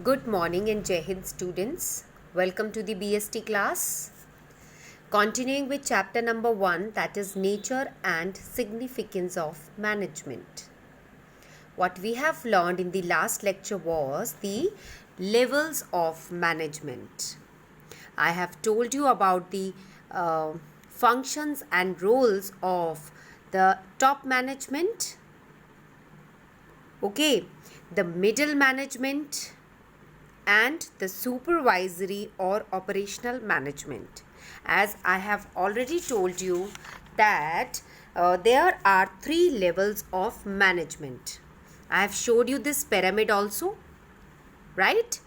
Good morning and Jai Hind students. Welcome to the BST class. Continuing with chapter number 1, that is nature and significance of management. What we have learned in the last lecture was the levels of management. I have told you about the functions and roles of the top management, okay, the middle management, and the supervisory or operational management. As I have already told you that there are 3 levels of management. I have showed you this pyramid also, right?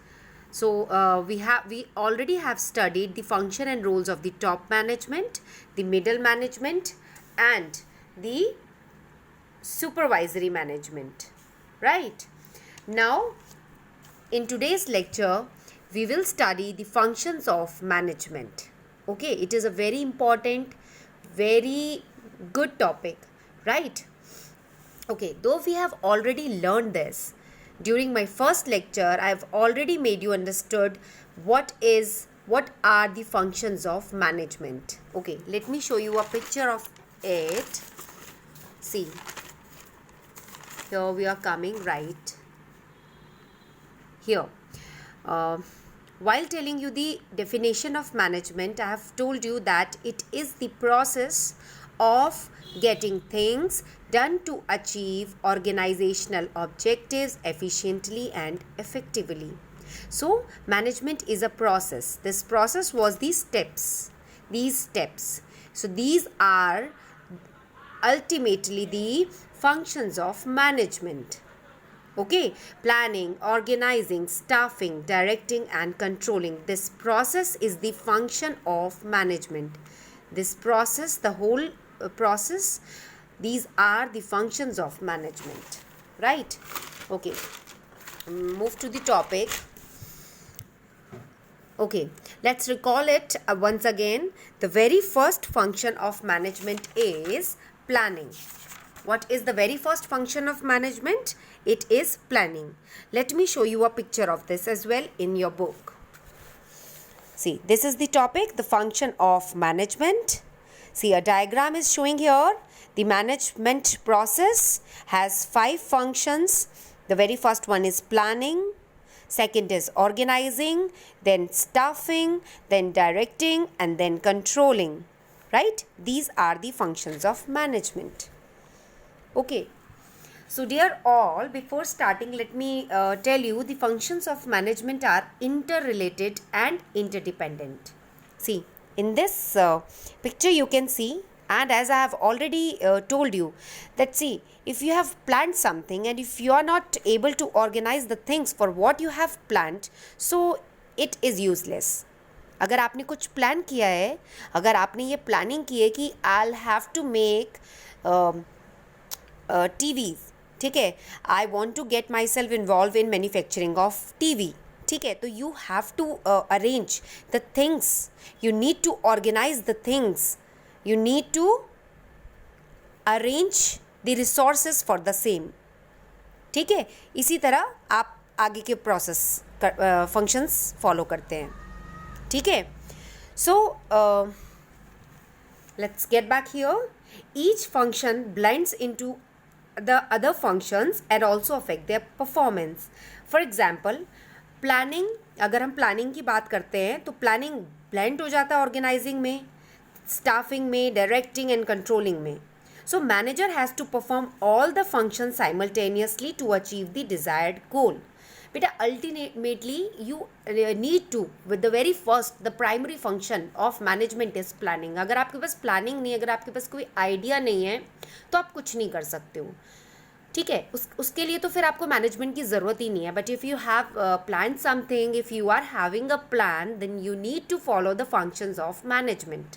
So we already have studied the function and roles of the top management, the middle management, and the supervisory management, right? Now in today's lecture, we will study the functions of management. Okay, it is a very important, very good topic, right? Okay, though we have already learned this, during my first lecture, I have already made you understood what are the functions of management. Okay, let me show you a picture of it. See, here we are coming right here. While telling you the definition of management, I have told you that it is the process of getting things done to achieve organizational objectives efficiently and effectively. So, management is a process. This process was these steps. So, these are ultimately the functions of management. Okay, planning, organizing, staffing, directing and controlling. This process is the function of management. This process, the whole process, these are the functions of management, right? Okay, move to the topic. Okay, let's recall it once again. The very first function of management is planning. What is the very first function of management? It is planning. Let me show you a picture of this as well in your book. See, this is the topic, the function of management. See, a diagram is showing here. The management process has 5 functions. The very first one is planning. Second is organizing, then staffing, then directing, and then controlling. Right? These are the functions of management. Okay, so dear all, before starting, let me tell you the functions of management are interrelated and interdependent. See, in this picture you can see, and as I have already told you, that see, if you have planned something and if you are not able to organize the things for what you have planned, so it is useless. अगर आपने कुछ plan किया है, अगर आपने ये planning की है कि I'll have to make TVs, ठीक है, I want to get myself involve in manufacturing of TV, ठीक है, तो you have to arrange the things, you need to organize the things, you need to arrange the resources for the same, ठीक है. इसी तरह आप आगे के प्रोसेस फंक्शंस फॉलो करते हैं, ठीक है. सो let's get back here. Each function blends into the other functions and also affect their performance. For example, planning, अगर हम planning की बात करते हैं तो planning blend हो जाता है organizing में, staffing में, directing and controlling में. So manager has to perform all the functions simultaneously to achieve the desired goal. बेटा ultimately you need to, with the very first, the primary function of management is planning. अगर आपके पास planning नहीं है, अगर आपके पास कोई idea नहीं है, तो आप कुछ नहीं कर सकते हो, ठीक है. उसके लिए तो फिर आपको मैनेजमेंट की ज़रूरत ही नहीं है. But if you have plan something, if you are having a plan, then you need to follow the functions of management,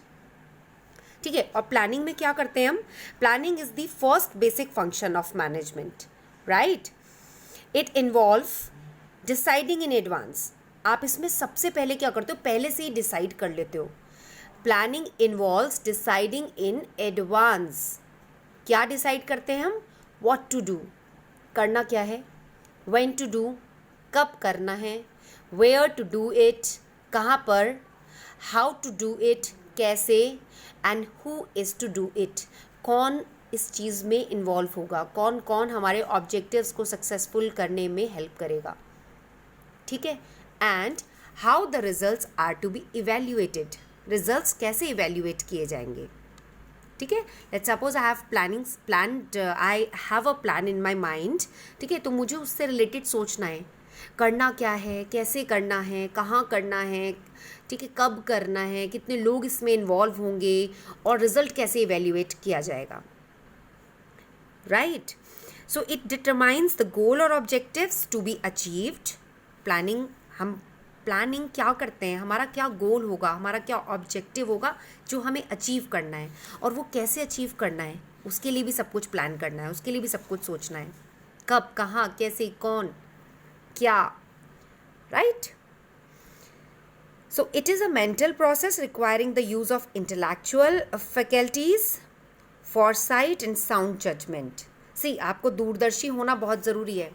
ठीक है. और प्लानिंग में क्या करते हैं हम? Planning is the first basic function of management, right. It involve deciding in advance. आप इसमें सबसे पहले क्या करते हो? पहले से ही डिसाइड कर लेते हो. Planning involves deciding in advance. क्या डिसाइड करते हैं हम? What to do, करना क्या है, when to do, कब करना है, वेयर टू डू इट, कहाँ पर, हाउ टू डू इट, कैसे, and who is to do it, कौन इस चीज़ में इन्वॉल्व होगा, कौन कौन हमारे ऑब्जेक्टिव्स को सक्सेसफुल करने में हेल्प करेगा, ठीक है, and how the results are to be evaluated, results कैसे इवेल्युएट किए जाएंगे, ठीक है. Let's suppose I have a plan in my mind, ठीक है, तो मुझे उससे रिलेटेड सोचना है, करना क्या है, कैसे करना है, कहाँ करना है, ठीक है, कब करना है, कितने लोग इसमें इन्वॉल्व होंगे और रिजल्ट कैसे इवेल्युएट किया जाएगा, right. So it determines the goal और objectives to be achieved. Planning, हम प्लानिंग क्या करते हैं, हमारा क्या गोल होगा, हमारा क्या ऑब्जेक्टिव होगा जो हमें अचीव करना है, और वो कैसे अचीव करना है उसके लिए भी सब कुछ प्लान करना है, उसके लिए भी सब कुछ सोचना है, कब, कहाँ, कैसे, कौन, क्या, right. So it is a mental process requiring the use of intellectual faculties, foresight and sound judgement. See, आपको दूरदर्शी होना बहुत ज़रूरी है.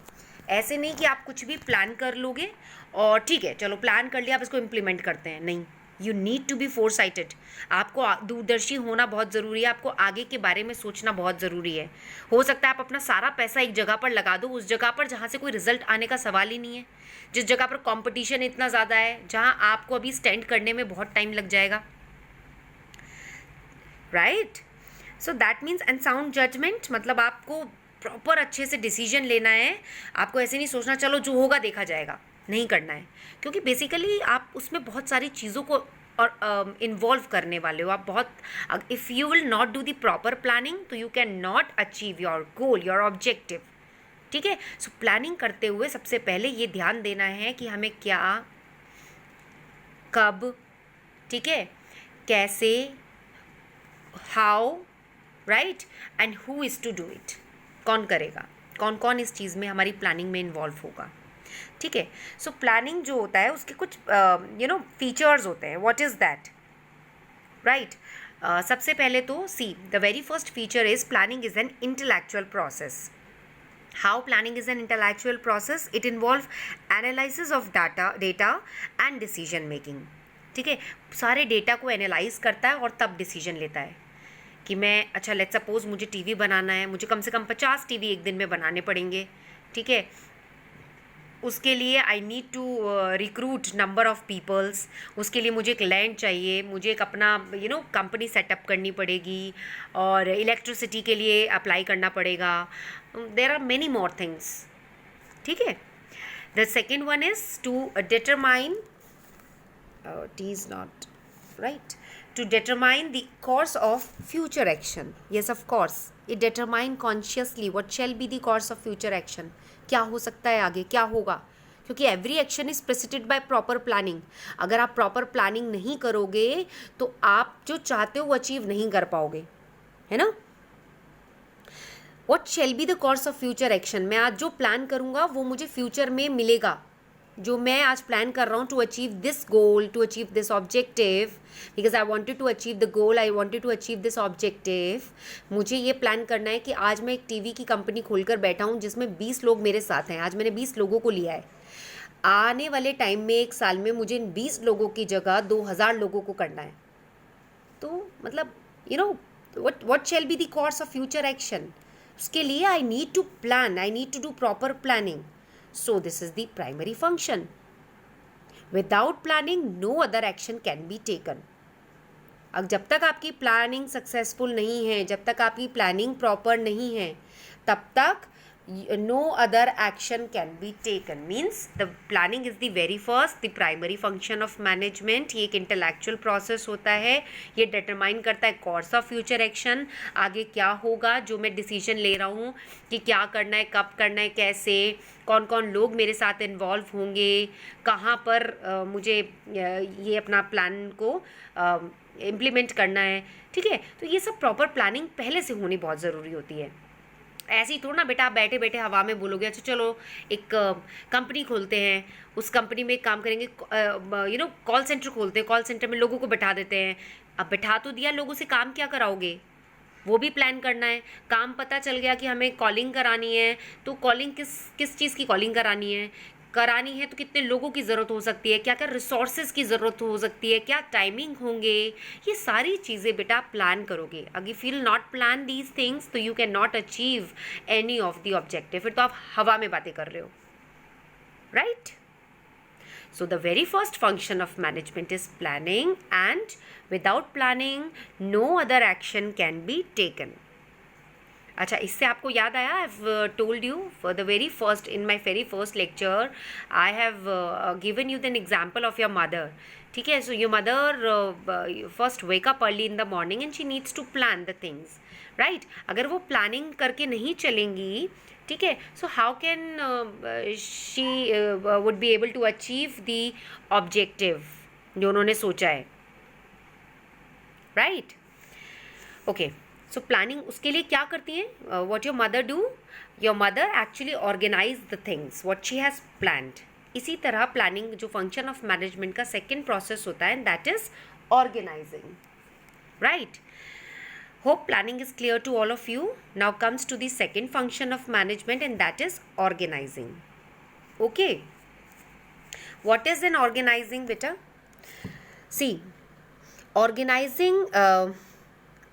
ऐसे नहीं कि आप कुछ भी प्लान कर लोगे और ठीक है चलो प्लान कर लिया आप इसको इम्प्लीमेंट करते हैं, नहीं. You need to be foresighted. आपको दूरदर्शी होना बहुत ज़रूरी है, आपको आगे के बारे में सोचना बहुत ज़रूरी है. हो सकता है आप अपना सारा पैसा एक जगह पर लगा दो, उस जगह पर जहाँ से कोई रिजल्ट आने का सवाल ही नहीं है, जिस जगह पर कंपटीशन इतना ज़्यादा है, जहाँ आपको अभी स्टैंड करने में बहुत टाइम लग जाएगा, right. So that means and sound judgement, मतलब आपको प्रॉपर अच्छे से डिसीजन लेना है. आपको ऐसे नहीं सोचना चलो जो होगा देखा जाएगा, नहीं करना है, क्योंकि बेसिकली आप उसमें बहुत सारी चीज़ों को और इन्वॉल्व करने वाले हो. आप बहुत, if you will not do the proper planning तो you can not achieve your goal, your objective, ठीक है. सो प्लानिंग करते हुए सबसे पहले ये ध्यान देना है कि हमें क्या, कब, ठीक है, कैसे, how, right, and who is to do it, कौन करेगा, कौन कौन इस चीज़ में हमारी प्लानिंग में इन्वॉल्व होगा, ठीक है. सो प्लानिंग जो होता है उसके कुछ फीचर्स होते हैं. What is that, right. सबसे पहले तो see, the very first feature is planning is an intellectual process. How planning is an intellectual process? It involve analysis of data and decision making, ठीक है. सारे डेटा को analyse करता है और तब डिसीजन लेता है कि मैं, अच्छा लेट्स सपोज मुझे टीवी बनाना है, मुझे कम से कम 50 टीवी एक दिन में बनाने पड़ेंगे, ठीक है. उसके लिए I need to recruit number of peoples, उसके लिए मुझे एक लैंड चाहिए, मुझे एक अपना कंपनी सेटअप करनी पड़ेगी, और इलेक्ट्रिसिटी के लिए अप्लाई करना पड़ेगा. There are many more things, ठीक है. The second one is to determine, T is not right, to determine the course of future action. Yes, of course, it determine consciously what shall be the course of future action. क्या हो सकता है आगे, क्या होगा, क्योंकि every action is preceded by proper planning. अगर आप प्रॉपर प्लानिंग नहीं करोगे तो आप जो चाहते हो वो अचीव नहीं कर पाओगे, है ना. What shall be the course of future action? मैं आज जो प्लान करूँगा वो मुझे फ्यूचर में मिलेगा. जो मैं आज प्लान कर रहा हूँ to achieve this goal, to achieve this objective, because I wanted to achieve the goal, I wanted to achieve this objective. मुझे ये प्लान करना है कि आज मैं एक टीवी की कंपनी खोलकर बैठा हूँ जिसमें 20 लोग मेरे साथ हैं. आज मैंने 20 लोगों को लिया है. आने वाले टाइम में, एक साल में, मुझे इन 20 लोगों की जगह 2000 लोगों को करना है. तो मतलब what shall be the course of future action? उसके लिए I need to plan, I need to do proper planning. So this is the primary function. Without planning, no other action can be taken. अब जब तक आपकी planning successful नहीं है, जब तक आपकी प्लानिंग प्रॉपर नहीं है, तब तक no other action can be taken. Means the planning is the very first, the primary function of management. ये एक intellectual process होता है. ये determine करता है course of future action. आगे क्या होगा जो मैं decision ले रहा हूँ कि क्या करना है, कब करना है, कैसे, कौन कौन लोग मेरे साथ इन्वॉल्व होंगे, कहाँ पर मुझे ये अपना प्लान को इम्प्लीमेंट करना है, ठीक है. तो ये सब प्रॉपर प्लानिंग पहले से होनी बहुत ज़रूरी होती है. ऐसे ही थोड़ा ना बेटा आप बैठे बैठे हवा में बोलोगे अच्छा चलो एक कंपनी खोलते हैं, उस कंपनी में काम करेंगे, कॉल सेंटर खोलते हैं, कॉल सेंटर में लोगों को बैठा देते हैं. अब बैठा तो दिया, लोगों से काम क्या कराओगे, वो भी प्लान करना है. काम पता चल गया कि हमें कॉलिंग करानी है, तो कॉलिंग किस चीज़ की कॉलिंग करानी है, करानी है तो कितने लोगों की ज़रूरत हो सकती है, क्या क्या रिसोर्सेज की ज़रूरत हो सकती है, क्या टाइमिंग होंगे, ये सारी चीज़ें बेटा प्लान करोगे. अगर if you not plan these things तो you can not achieve any of the objective. फिर तो आप हवा में बातें कर रहे हो, right? So the very first function of management is planning, and without planning no other action can be taken. अच्छा, इससे आपको याद आया, I have told you for the very first in my very first lecture I have given you then example of your mother. ठीक है, so your mother first wake up early in the morning and she needs to plan the things, right? अगर वो planning करके नहीं चलेंगी, ठीक है, so how can she would be able to achieve the objective जो उन्होंने सोचा है, राइट? ओके, सो प्लानिंग उसके लिए क्या करती हैं? What your mother do? Your mother actually organize the things what she has planned. इसी तरह प्लानिंग जो फंक्शन ऑफ मैनेजमेंट का सेकेंड प्रोसेस होता है, that is organizing, right? Hope planning is clear to all of you. Now comes to the second function of management, and that is organizing. Okay. What is an organizing, beta? See,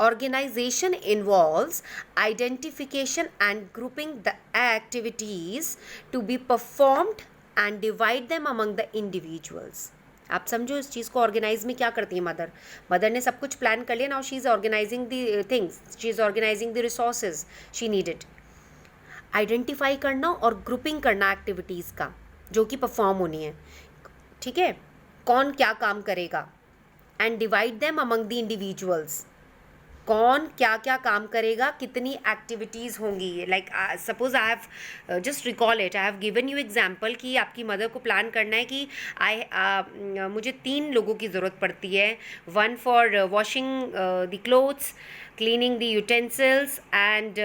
organization involves identification and grouping the activities to be performed and divide them among the individuals. आप समझो इस चीज़ को. Organise में क्या करती है mother ने सब कुछ प्लान कर लिया. Now she is organizing the things, she is organizing the resources she needed. Identify करना और ग्रुपिंग करना एक्टिविटीज़ का जो कि परफॉर्म होनी है, ठीक है, कौन क्या काम करेगा, and divide them among the individuals, कौन क्या क्या काम करेगा, कितनी एक्टिविटीज़ होंगी. Like suppose I have just recall it, I have given you example कि आपकी मदर को प्लान करना है कि मुझे 3 लोगों की ज़रूरत पड़ती है. 1 for washing the clothes, cleaning the utensils and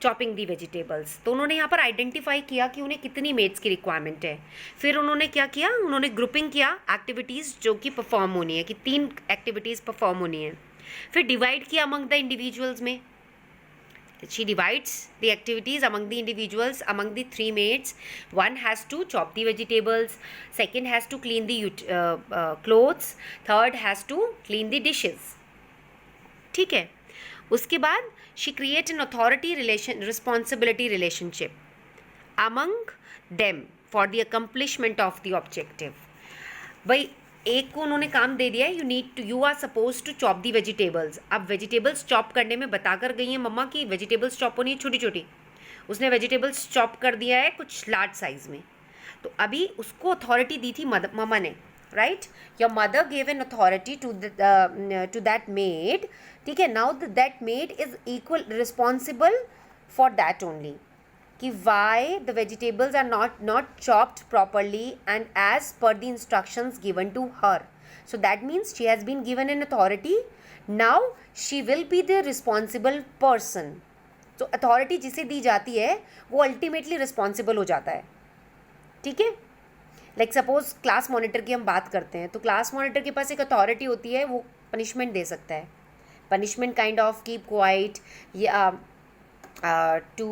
chopping the vegetables. तो उन्होंने यहाँ पर आइडेंटिफाई किया कि उन्हें कितनी मेड्स की रिक्वायरमेंट है. फिर उन्होंने क्या किया, उन्होंने ग्रुपिंग किया एक्टिविटीज़ जो कि परफॉर्म होनी है, कि 3 एक्टिविटीज़ परफॉर्म होनी है. फिर डिवाइड किया अमंग द इंडिविजुअल्स में. She divides the activities among the individuals among the 3 maids. 1 has to chop the vegetables, 2nd has to clean the clothes, 3rd has to clean the dishes. ठीक है, उसके बाद she create an authority responsibility relationship among them for the accomplishment of the objective. भाई एक को उन्होंने काम दे दिया है, you are suppose to chop the vegetables. अब वेजिटेबल्स चॉप करने में बता कर गई हैं मम्मा की वेजिटेबल्स चॉप होनी है छोटी छोटी. उसने वेजिटेबल्स चॉप कर दिया है कुछ लार्ज साइज में. तो अभी उसको अथॉरिटी दी थी मम्मा ने, right? Your mother gave an authority to that maid. ठीक है, now that maid is equal responsible for that only, कि why the vegetables are not chopped properly and as per the instructions given to her. So that means she has been given an authority. Now she will be the responsible person. So authority जिसे दी जाती है वो ultimately responsible हो जाता है. ठीक है, like suppose class monitor की हम बात करते हैं, तो क्लास मॉनिटर के पास एक अथॉरिटी होती है, वो पनिशमेंट दे सकता है. Punishment kind of keep quiet, या to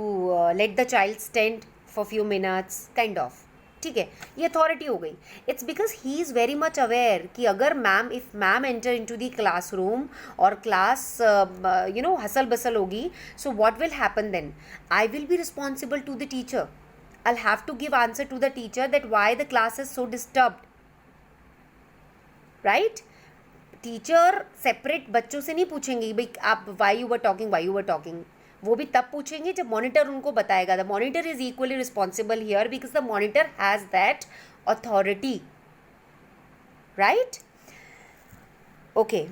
let the child stand for few minutes kind of. ठीक है, ये अथॉरिटी हो गई. It's because he is very much aware कि अगर if ma'am enter in to the classroom और class hustle bustle होगी, so what will happen then? I will be responsible to the teacher. I have to give answer to the teacher that why the class is so disturbed, right? Teacher separate बच्चों से नहीं पूछेंगी भाई आप why you were talking. वो भी तब पूछेंगे जब मॉनिटर उनको बताएगा. The monitor is equally responsible here because the monitor has that authority, right? Okay,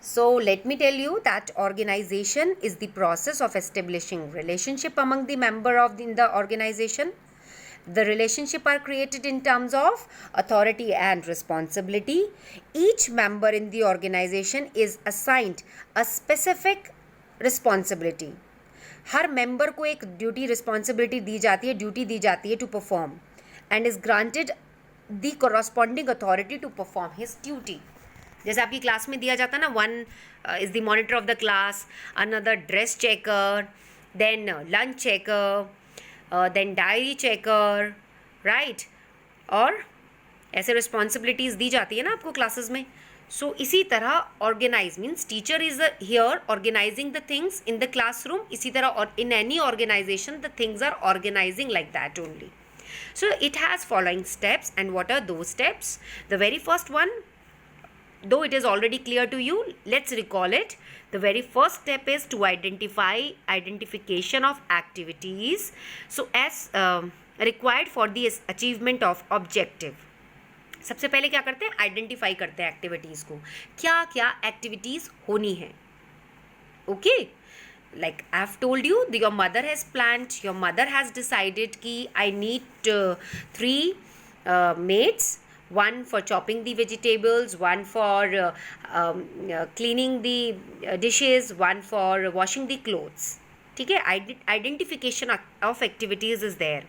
so let me tell you that organization is the process of establishing relationship among the member in the organization. The relationship are created in terms of authority and responsibility. Each member in the organization is assigned a specific responsibility. हर member को एक duty responsibility दी जाती है to perform, and is granted the corresponding authority to perform his duty. जैसे आपकी class में दिया जाता है ना, 1 is the monitor of the class, another dress checker, then lunch checker, then diary checker, right और ऐसे रिस्पॉन्सिबिलिटीज़ दी जाती है ना आपको क्लासेस में. सो इसी तरह organize means teacher is here organizing the things in the classroom. इसी तरह और in any organization the things are organizing like that only. So it has following steps, and what are those steps? The very first one, though it is already clear to you, let's recall it. The very first step is to identification of activities so as required for the achievement of objective. सबसे पहले क्या करते हैं, identify करते हैं activities को, क्या क्या एक्टिविटीज़ होनी है. Okay like I've told you, your mother has planned, your mother has decided ki I need 3 maids, one for chopping the vegetables, one for cleaning the dishes, one for washing the clothes. ठीक है, identification of activities is there.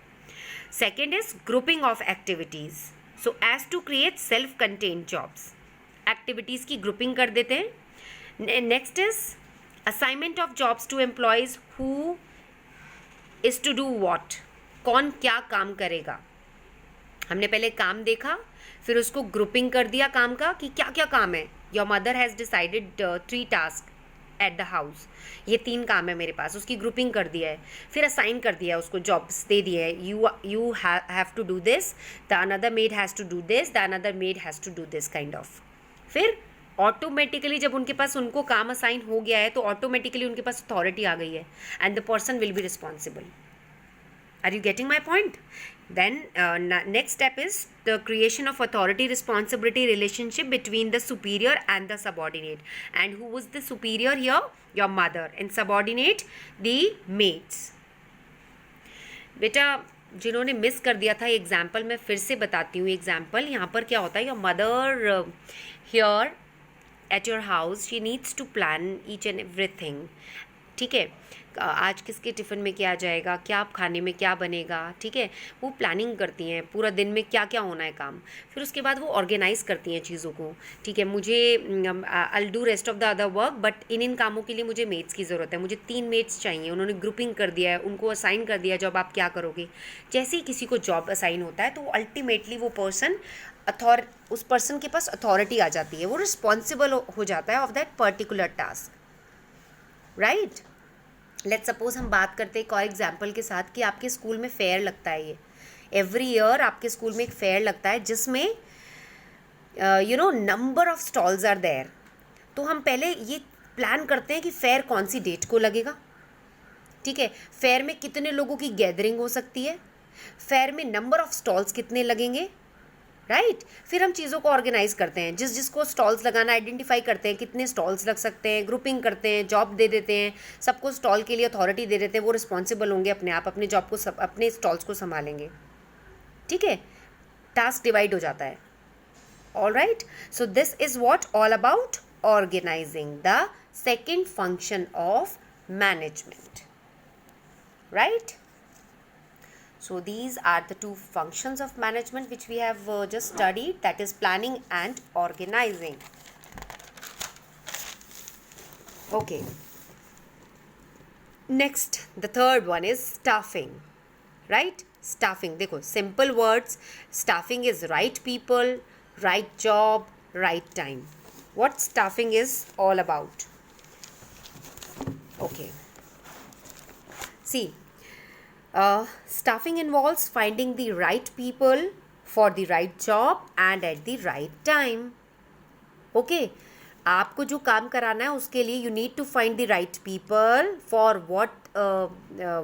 Second is grouping of activities so as to create self-contained jobs. activities की grouping कर देते हैं. Next is assignment of jobs to employees who is to do what. कौन क्या काम करेगा. हमने पहले काम देखा, फिर उसको ग्रुपिंग कर दिया काम का कि क्या क्या काम है. Your mother has decided 3 task at the house. ये 3 काम है मेरे पास, उसकी ग्रुपिंग कर दिया है. फिर असाइन कर दिया, उसको जॉब्स दे दिए है. You have to do this, the another maid has to do this, the another maid has to do this kind of. फिर ऑटोमेटिकली जब उनके पास उनको काम असाइन हो गया है तो ऑटोमेटिकली उनके पास अथॉरिटी आ गई है and the person will be responsible. Are you getting my point? Then next step is the creation of authority responsibility relationship between the superior and the subordinate. And who was the superior here? Your mother. And subordinate the maids. बेटा जिन्होंने miss कर दिया था example मैं फिर से बताती हूँ. एग्जाम्पल यहाँ पर क्या होता है, your mother here at your house, she needs to plan each and everything. ठीक है, आज किसके टिफ़िन में क्या जाएगा, क्या खाने में क्या बनेगा. ठीक है, वो प्लानिंग करती हैं पूरा दिन में क्या क्या होना है काम. फिर उसके बाद वो ऑर्गेनाइज़ करती हैं चीज़ों को. ठीक है, मुझे I'll do rest of the other work but in कामों के लिए मुझे मेड्स की ज़रूरत है, मुझे 3 मेड्स चाहिए. उन्होंने ग्रुपिंग कर दिया है, उनको असाइन कर दिया जॉब आप क्या करोगे. जैसे ही किसी को जॉब असाइन होता है तो अल्टीमेटली वो पर्सन उस पर्सन के पास अथॉरिटी आ जाती है, वो रिस्पॉन्सिबल हो जाता है of that particular task. Right. Let's suppose हम बात करते हैं एक और एग्जाम्पल के साथ कि आपके स्कूल में फेयर लगता है. ये एवरी ईयर आपके स्कूल में एक फेयर लगता है जिसमें number of stalls are there. तो हम पहले ये प्लान करते हैं कि फेयर कौन सी डेट को लगेगा. ठीक है, फेयर में कितने लोगों की गैदरिंग हो सकती है, फेयर में नंबर ऑफ स्टॉल्स कितने लगेंगे. राइट. फिर हम चीज़ों को ऑर्गेनाइज करते हैं, जिसको स्टॉल्स लगाना आइडेंटिफाई करते हैं कितने स्टॉल्स लग सकते हैं, ग्रुपिंग करते हैं, जॉब दे देते हैं, सबको स्टॉल के लिए अथॉरिटी दे देते हैं. वो रिस्पॉन्सिबल होंगे अपने आप, अपने जॉब को अपने स्टॉल्स को संभालेंगे. ठीक है, टास्क डिवाइड हो जाता है. All right. So this is what all about organizing the second function of management. Right. So these are the 2 functions of management which we have just studied, that is planning and organizing. Okay. Next, the third one is staffing. Right? Staffing. देखो, simple words. Staffing is right people, right job, right time. What staffing is all about? Okay. See. Staffing involves finding the right people for the right job and at the right time. Okay, आपको जो काम कराना है उसके लिए you need to find the right people for what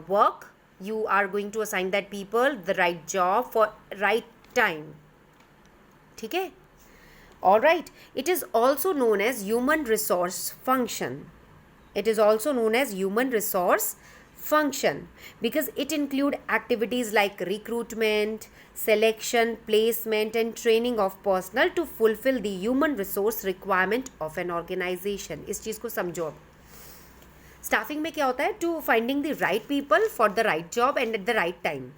work you are going to assign that people, the right job for right time. ठीक है. All right. It is also known as human resource function. It is also known as human resource function because it include activities like recruitment, selection, placement and training of personnel to fulfill the human resource requirement of an organization. इस चीज़ को समझो. अब staffing में क्या होता है, to finding the right people for the right job and at the right time.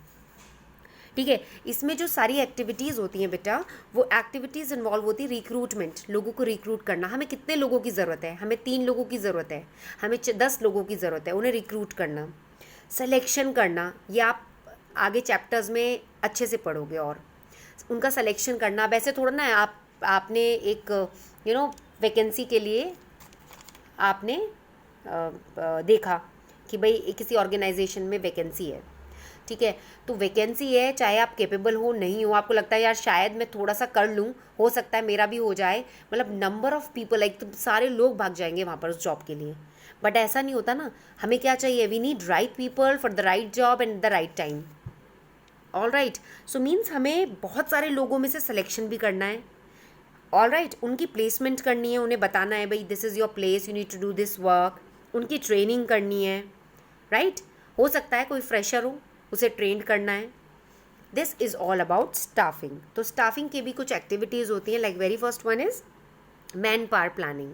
ठीक है, इसमें जो सारी एक्टिविटीज़ होती हैं बेटा, वो एक्टिविटीज़ इन्वॉल्व होती है रिक्रूटमेंट, लोगों को रिक्रूट करना. हमें कितने लोगों की ज़रूरत है, हमें 3 लोगों की ज़रूरत है, हमें 10 लोगों की ज़रूरत है, उन्हें रिक्रूट करना. सिलेक्शन करना, ये आप आगे चैप्टर्स में अच्छे से पढ़ोगे और उनका सिलेक्शन करना। वैसे थोड़ा ना आपने एक वैकेंसी के लिए आपने देखा कि भाई किसी ऑर्गेनाइजेशन में वैकेंसी है, ठीक है, तो वैकेंसी है, चाहे आप कैपेबल हो नहीं हो, आपको लगता है यार शायद मैं थोड़ा सा कर लूँ, हो सकता है मेरा भी हो जाए, मतलब नंबर ऑफ पीपल लाइक तो सारे लोग भाग जाएंगे वहाँ पर उस जॉब के लिए, बट ऐसा नहीं होता ना। हमें क्या चाहिए, we need right people for the right job and the right time. All right, so means हमें बहुत सारे लोगों में से सिलेक्शन भी करना है। ऑल राइट, उनकी प्लेसमेंट करनी है, उन्हें बताना है भाई this is your place, you need to do this work, उनकी ट्रेनिंग करनी है, राइट। हो सकता है कोई फ्रेशर हो, उसे ट्रेन करना है। This is all about staffing. तो स्टाफिंग की भी कुछ एक्टिविटीज़ होती हैं, like very first one is man power planning.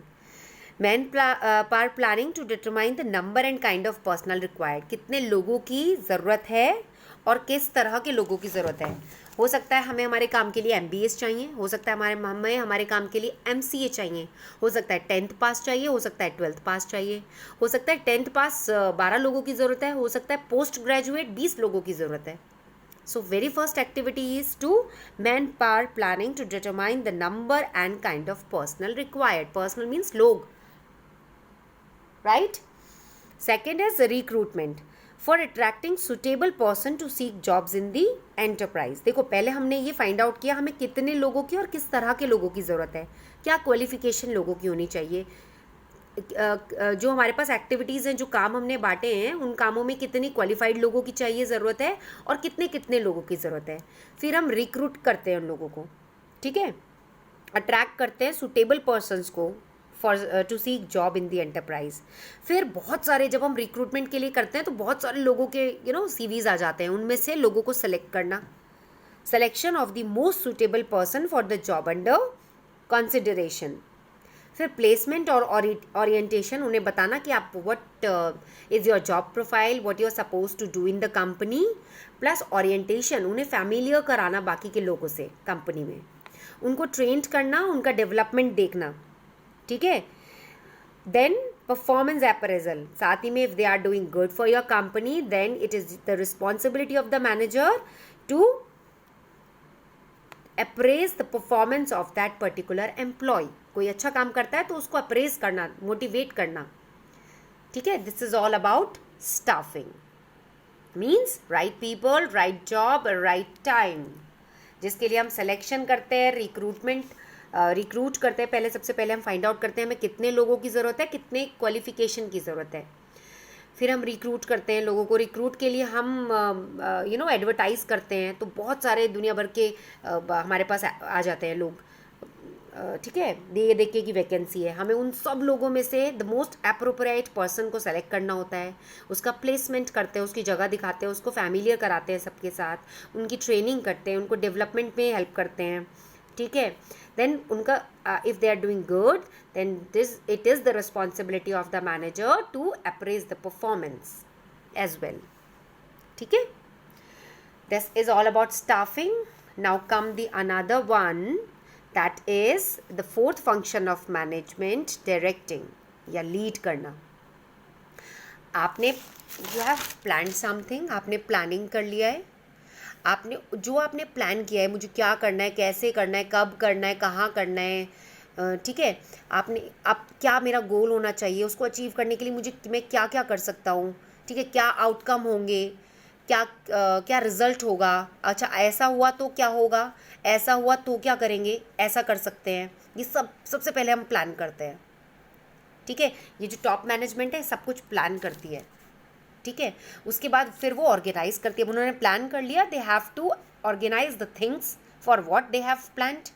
Man power planning to determine the number and kind of personnel required, कितने लोगों की ज़रूरत है और किस तरह के लोगों की ज़रूरत है। हो सकता है हमें हमारे काम के लिए MBA चाहिए, हो सकता है हमारे काम के लिए MCA चाहिए, हो सकता है 10th पास चाहिए, हो सकता है 12th पास चाहिए, हो सकता है 10th पास 12 लोगों की ज़रूरत है, हो सकता है पोस्ट ग्रेजुएट 20 लोगों की ज़रूरत है। So very first activity is to manpower planning to determine the number and kind of personnel required. Personnel means log, right? Second is recruitment for attracting suitable person to seek jobs in the enterprise. देखो पहले हमने ये find out किया हमें कितने लोगों की और किस तरह के लोगों की ज़रूरत है, क्या क्वालिफिकेशन लोगों की होनी चाहिए, जो हमारे पास एक्टिविटीज़ हैं, जो काम हमने बांटे हैं, उन कामों में कितनी क्वालिफाइड लोगों की चाहिए ज़रूरत है और कितने कितने लोगों की ज़रूरत है। फिर हम रिक्रूट करते हैं उन लोगों को, ठीक है, अट्रैक्ट करते हैं सुटेबल पर्सनस को for to seek job in the enterprise. फिर बहुत सारे जब हम रिक्रूटमेंट के लिए करते हैं तो बहुत सारे लोगों के CVs आ जाते हैं, उनमें से लोगों को सेलेक्ट करना, selection of the most suitable person for the job under consideration. फिर प्लेसमेंट और ओरिएंटेशन, उन्हें बताना कि आप what is your job profile, what you are suppose to do in the company, plus orientation, उन्हें फैमिलियर कराना बाकी के लोगों से कंपनी में, उनको ट्रेंड करना, उनका डेवलपमेंट देखना, ठीक है। देन परफॉर्मेंस अप्रेजल, साथ ही में if they are doing good for your company then it is the responsibility of the manager to appraise the performance of that particular employee. कोई अच्छा काम करता है तो उसको अप्रेज करना, मोटिवेट करना, ठीक है। This is all about staffing. Means right people, right job, right time, जिसके लिए हम सिलेक्शन करते हैं, रिक्रूट करते हैं। पहले सबसे पहले हम फाइंड आउट करते हैं हमें कितने लोगों की ज़रूरत है, कितने क्वालिफिकेशन की ज़रूरत है। फिर हम रिक्रूट करते हैं लोगों को, रिक्रूट के लिए हम एडवर्टाइज़ करते हैं, तो बहुत सारे दुनिया भर के हमारे पास आ जाते हैं लोग, ठीक है, ये देखिए कि वैकेंसी है, हमें उन सब लोगों में से द मोस्ट अप्रोप्रिएट पर्सन को सेलेक्ट करना होता है, उसका प्लेसमेंट करते हैं, उसकी जगह दिखाते हैं, उसको फैमिलियर कराते हैं सबके साथ, उनकी ट्रेनिंग करते हैं, उनको डेवलपमेंट में हेल्प करते हैं, ठीक है। देन उनका if they are doing good then it is the responsibility of the manager to appraise the performance as well, ठीक है। This is all about staffing. Now come the another one, that is the fourth function of management, directing या lead करना। आपने you have planned something, आपने planning कर लिया है, आपने प्लान किया है, मुझे क्या करना है, कैसे करना है, कब करना है, कहाँ करना है, ठीक है। आप क्या मेरा गोल होना चाहिए, उसको अचीव करने के लिए मैं क्या क्या कर सकता हूँ, ठीक है, क्या आउटकम होंगे, क्या रिजल्ट होगा, अच्छा ऐसा हुआ तो क्या होगा, ऐसा हुआ तो क्या करेंगे, ऐसा कर सकते हैं, ये सबसे पहले हम प्लान करते हैं, ठीक है। ये जो टॉप मैनेजमेंट है सब कुछ प्लान करती है, ठीक है। उसके बाद फिर वो ऑर्गेनाइज करती है, उन्होंने प्लान कर लिया, they have to organize the things for what they have planned.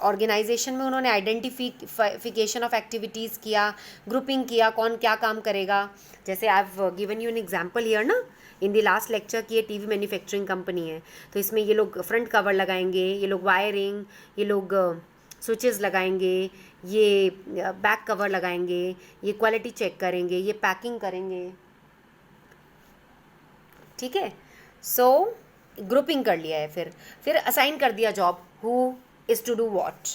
Organization में उन्होंने आइडेंटिफिकेशन ऑफ एक्टिविटीज़ किया, ग्रुपिंग किया, कौन क्या काम करेगा। जैसे I have given you an example here ना इन द लास्ट लेक्चर की, ये टीवी मैन्युफैक्चरिंग कंपनी है, तो इसमें ये लोग फ्रंट कवर लगाएंगे, ये लोग वायरिंग, ये लोग स्विचेस लगाएंगे, ये बैक कवर लगाएंगे, ये क्वालिटी चेक करेंगे, ये पैकिंग करेंगे, ठीक है। सो ग्रुपिंग कर लिया है, फिर असाइन कर दिया job, who is to do what.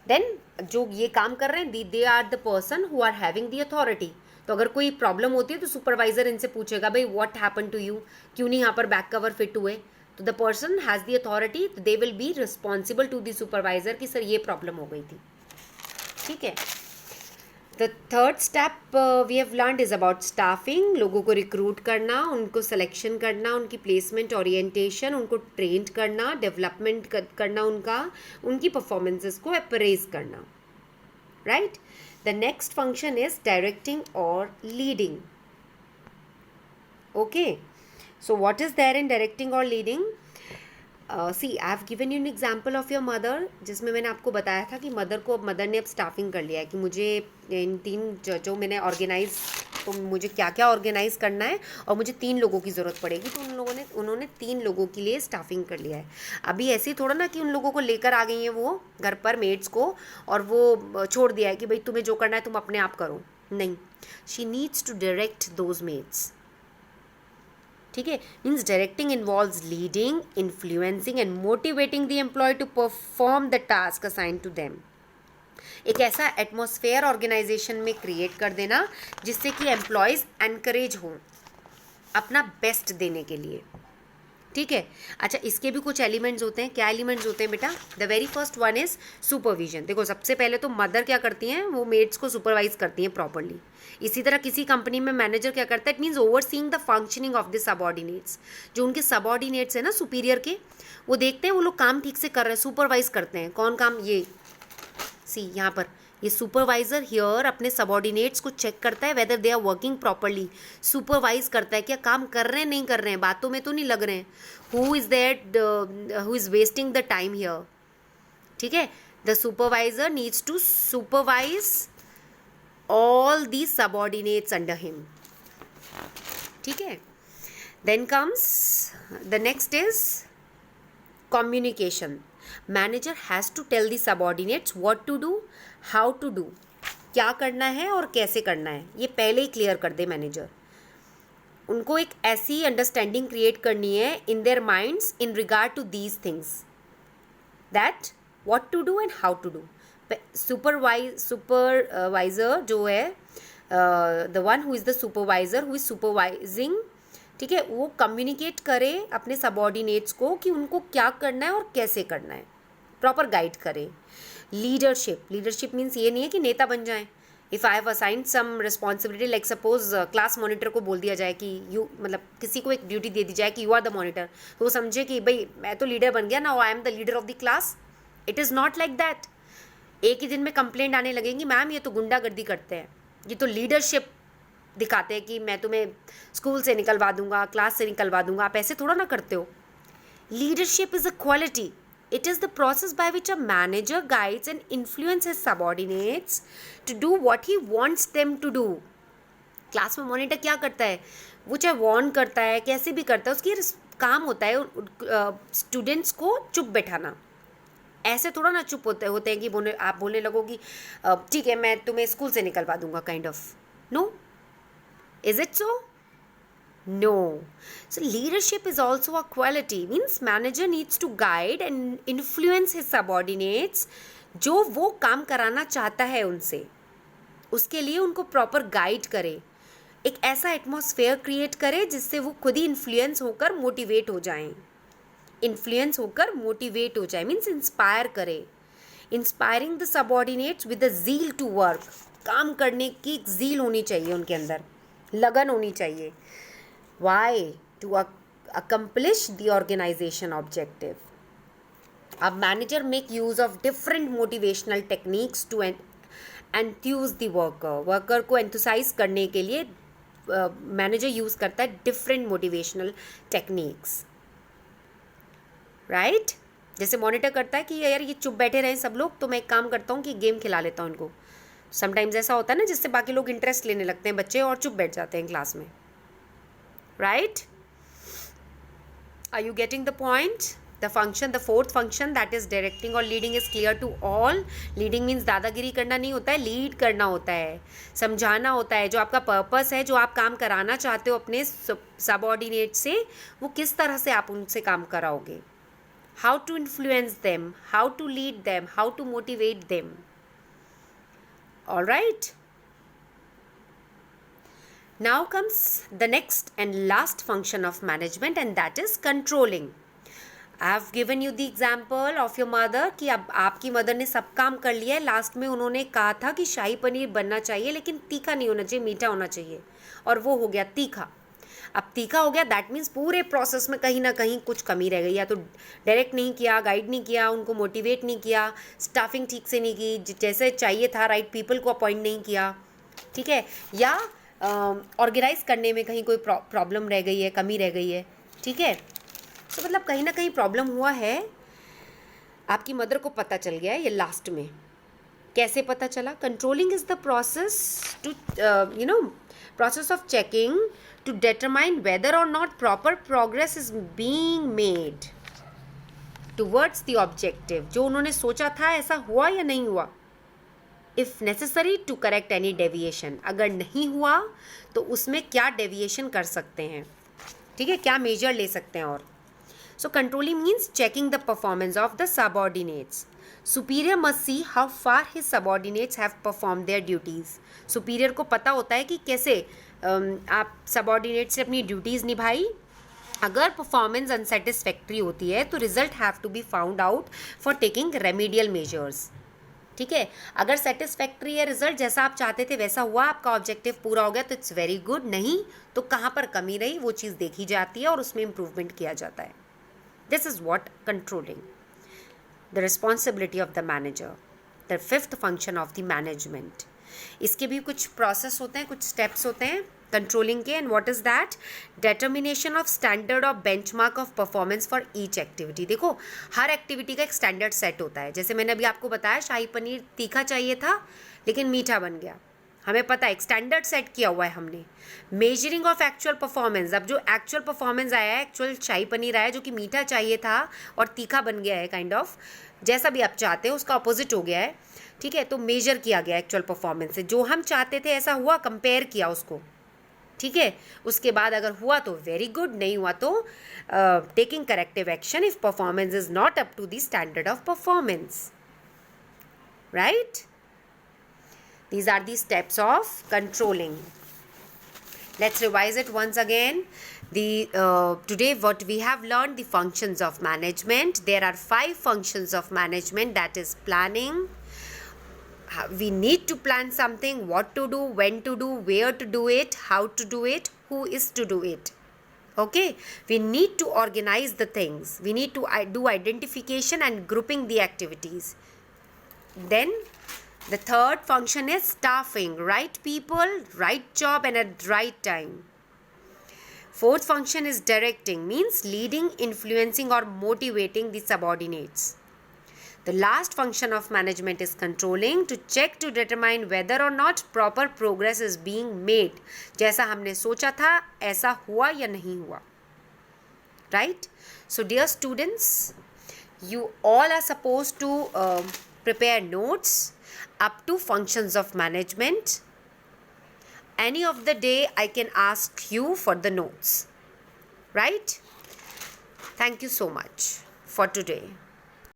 Then जो ये काम कर रहे हैं they are the person who are having the authority. तो अगर कोई प्रॉब्लम होती है तो सुपरवाइजर इनसे पूछेगा भाई व्हाट हैपन टू यू, क्यों नहीं यहाँ पर बैक कवर फिट हुए, तो the person has the authority, they will be responsible to the supervisor कि सर ये प्रॉब्लम हो गई थी. ठीक है. The third step we have learned is about staffing. लोगों को रिक्रूट करना, उनको सिलेक्शन करना, उनकी प्लेसमेंट ओरिएंटेशन, उनको ट्रेंड करना, डेवलपमेंट करना, उनकी परफॉर्मेंसेस को अप्रेज करना. Right. The next function is directing और leading. Okay. So what is there in directing और leading? See I have given you an example of your mother, जिसमें मैंने आपको बताया था कि मदर ने अब स्टाफिंग कर लिया है कि मुझे इन 3 जो मैंने ऑर्गेनाइज, तो मुझे क्या क्या ऑर्गेनाइज करना है और मुझे 3 लोगों की ज़रूरत पड़ेगी. तो उन्होंने 3 लोगों के लिए स्टाफिंग कर लिया है. अभी ऐसे ही थोड़ा ना कि उन लोगों को लेकर आ गई हैं वो घर पर, मेड्स को, और वो छोड़ दिया है कि भाई तुम्हें जो करना है तुम अपने आप करो. नहीं, she needs to direct those maids. ठीक है. Means directing involves leading, influencing and motivating the employee to perform the task assign to them. एक ऐसा एटमॉस्फेयर ऑर्गेनाइजेशन में क्रिएट कर देना जिससे कि एम्प्लॉयज़ एनकरेज हों अपना बेस्ट देने के लिए. ठीक है. अच्छा, इसके भी कुछ एलिमेंट्स होते हैं. क्या एलिमेंट्स होते हैं बेटा? The very first one is supervision. देखो, सबसे पहले तो मदर क्या करती हैं, वो मेड्स को सुपरवाइज करती हैं प्रॉपरली. इसी तरह किसी कंपनी में मैनेजर क्या करता है? It means overseeing the functioning of the subordinates. जो उनके सबऑर्डिनेट्स हैं ना, सुपीरियर के, वो देखते हैं वो लोग काम ठीक से कर रहे हैं, सुपरवाइज करते हैं. कौन काम? ये सी यहाँ पर ये सुपरवाइजर हियर अपने सबऑर्डिनेट्स को चेक करता है whether they are working properly. Supervise करता है क्या काम कर रहे हैं, नहीं कर रहे हैं, बातों में तो नहीं लग रहे हैं. Who is that who is wasting the time here? ठीक है. The supervisor needs to supervise all the subordinates under him. ठीक है. Then comes the next is communication. Manager has to tell the subordinates what to do, how to do. क्या करना है और कैसे करना है, ये पहले ही क्लियर कर दे मैनेजर. उनको एक ऐसी अंडरस्टैंडिंग क्रिएट करनी है in their minds in regard to these things, that what to do and how to do. Supervisor जो है, the one who is the supervisor who is supervising, ठीक है, वो कम्युनिकेट करे अपने सबऑर्डिनेट्स को कि उनको क्या करना है और कैसे करना है, प्रॉपर गाइड करे. लीडरशिप मीन्स ये नहीं है कि नेता बन जाएं. If I have assigned some responsibility, like suppose class monitor को बोल दिया जाए कि यू, मतलब किसी को एक ड्यूटी दे दी जाए कि यू आर द मॉनिटर, तो वो समझे कि भाई मैं तो लीडर बन गया ना, I am the leader of the class. It is not like that. एक ही दिन में कंप्लेंट आने लगेंगी, मैम ये तो गुंडागर्दी करते हैं, ये तो लीडरशिप दिखाते हैं कि मैं तुम्हें स्कूल से निकलवा दूंगा, क्लास से निकलवा दूंगा. आप ऐसे थोड़ा ना करते हो. Leadership is a quality. It is the process by which a manager guides and influence his subordinates to do what he wants them to do. Class में मॉनिटर क्या करता है? वो चाहे वार्न करता है, कैसे भी करता है, उसकी काम होता है स्टूडेंट्स को चुप बैठाना. ऐसे थोड़ा ना चुप होते हैं कि आप बोलने लगो कि ठीक है मैं तुम्हें स्कूल से निकलवा दूंगा, kind of. No. Is it so? No. So leadership is also a quality. Means manager needs to guide and influence his subordinates. जो वो काम कराना चाहता है उनसे, उसके लिए उनको प्रॉपर गाइड करे, एक ऐसा एटमॉस्फेयर क्रिएट करे जिससे वो खुद ही इन्फ्लुएंस होकर मोटिवेट हो जाएं. इन्फ्लुएंस होकर मोटिवेट हो जाए मीन्स इंस्पायर करे. Inspiring the subordinates with the zeal to work. काम करने की एक ज़ील होनी चाहिए उनके अंदर, लगन होनी चाहिए. Why? To accomplish the organisation objective. अब manager make use of different motivational techniques to enthuse the worker को एंथुसाइज करने के लिए मैनेजर यूज़ करता है डिफरेंट मोटिवेशनल टेक्निक्स. राइट. जैसे मॉनिटर करता है कि यार ये चुप बैठे रहें सब लोग, तो मैं एक काम करता हूँ कि गेम खिला लेता हूँ इनको. समटाइम्स ऐसा होता है ना जिससे बाकी लोग इंटरेस्ट लेने लगते हैं बच्चे और चुप बैठ जाते हैं क्लास में. Right. Are you getting the point? The function, the fourth function that is directing और leading is clear to all. Leading means दादागिरी करना नहीं होता है, लीड करना होता है, समझाना होता है. जो आपका पर्पस है, जो आप काम कराना चाहते हो अपने सबऑर्डिनेट से, वो किस तरह से आप उनसे काम कराओगे. How to influence them, how to lead them, how to motivate them. All right. Now comes the next and last function of management, and that is controlling. I have given you the example of your mother कि अब आपकी mother ने सब काम कर लिया है, last में उन्होंने कहा था कि शाही पनीर बनना चाहिए लेकिन तीखा नहीं होना चाहिए, मीठा होना चाहिए, और वो हो गया तीखा। अब तीखा हो गया, दैट मीन्स पूरे प्रोसेस में कहीं ना कहीं कुछ कमी रह गई, या तो डायरेक्ट नहीं किया, गाइड नहीं किया, उनको मोटिवेट नहीं किया, स्टाफिंग ठीक से नहीं की जैसे चाहिए था, राइट पीपल को अपॉइंट नहीं किया, ठीक है, या ऑर्गेनाइज करने में कहीं कोई प्रॉब्लम रह गई है, कमी रह गई है, ठीक है। तो मतलब कहीं ना कहीं प्रॉब्लम हुआ है, आपकी मदर को पता चल गया है ये लास्ट में। कैसे पता चला? Controlling is the process to process of checking to determine whether or not proper progress is being made towards the objective। जो उन्होंने सोचा था ऐसा हुआ या नहीं हुआ। If necessary to correct any deviation, अगर नहीं हुआ तो उसमें क्या डेविएशन कर सकते हैं, ठीक है, क्या मेजर ले सकते हैं। और so controlling means checking the performance of the subordinates। Superior must see how far his subordinates have performed their duties। Superior को पता होता है कि कैसे आप subordinate से अपनी ड्यूटीज़ निभाई। अगर परफॉर्मेंस अनसेटिस्फैक्ट्री होती है तो result have to be found out for taking remedial measures, ठीक है। अगर सेटिस्फैक्ट्री है रिजल्ट, जैसा आप चाहते थे वैसा हुआ, आपका ऑब्जेक्टिव पूरा हो गया तो इट्स वेरी गुड, नहीं तो कहाँ पर कमी रही वो चीज़ देखी जाती है और उसमें इम्प्रूवमेंट किया जाता है। This is what controlling, the responsibility of the manager, the fifth function of the management. इसके भी कुछ प्रोसेस होते हैं, कुछ स्टेप्स होते हैं कंट्रोलिंग के। And what is that? Determination of standard of benchmark of performance for each activity. देखो हर एक्टिविटी का एक स्टैंडर्ड सेट होता है। जैसे मैंने अभी आपको बताया शाही पनीर तीखा चाहिए था लेकिन मीठा बन गया, हमें पता है एक स्टैंडर्ड सेट किया हुआ है हमने। मेजरिंग ऑफ एक्चुअल परफॉर्मेंस, अब जो एक्चुअल परफॉर्मेंस आया है, एक्चुअल शाही पनीर आया जो कि मीठा चाहिए था और तीखा बन गया है, काइंड ऑफ जैसा भी आप चाहते हो उसका अपोजिट हो गया है, ठीक है। तो मेजर किया गया एक्चुअल परफॉर्मेंस से, जो हम चाहते थे ऐसा हुआ, कंपेयर किया उसको, ठीक है। उसके बाद अगर हुआ तो वेरी गुड, नहीं हुआ तो taking corrective action if performance is not up to the standard of performance, right. These are the steps of controlling. Let's revise it once again. Today what we have learned, the functions of management. There are 5 functions of management, that is planning. We need to plan something, what to do, when to do, where to do it, how to do it, who is to do it. Okay, we need to organize the things. We need to do identification and grouping the activities. Then the third function is staffing, right people, right job and at right time. Fourth function is directing, means leading, influencing or motivating the subordinates. The last function of management is controlling, to check to determine whether or not proper progress is being made. जैसा हमने सोचा था ऐसा हुआ या नहीं हुआ, right? So dear students, you all are supposed to prepare notes up to functions of management. Any of the day I can ask you for the notes, right? Thank you so much for today.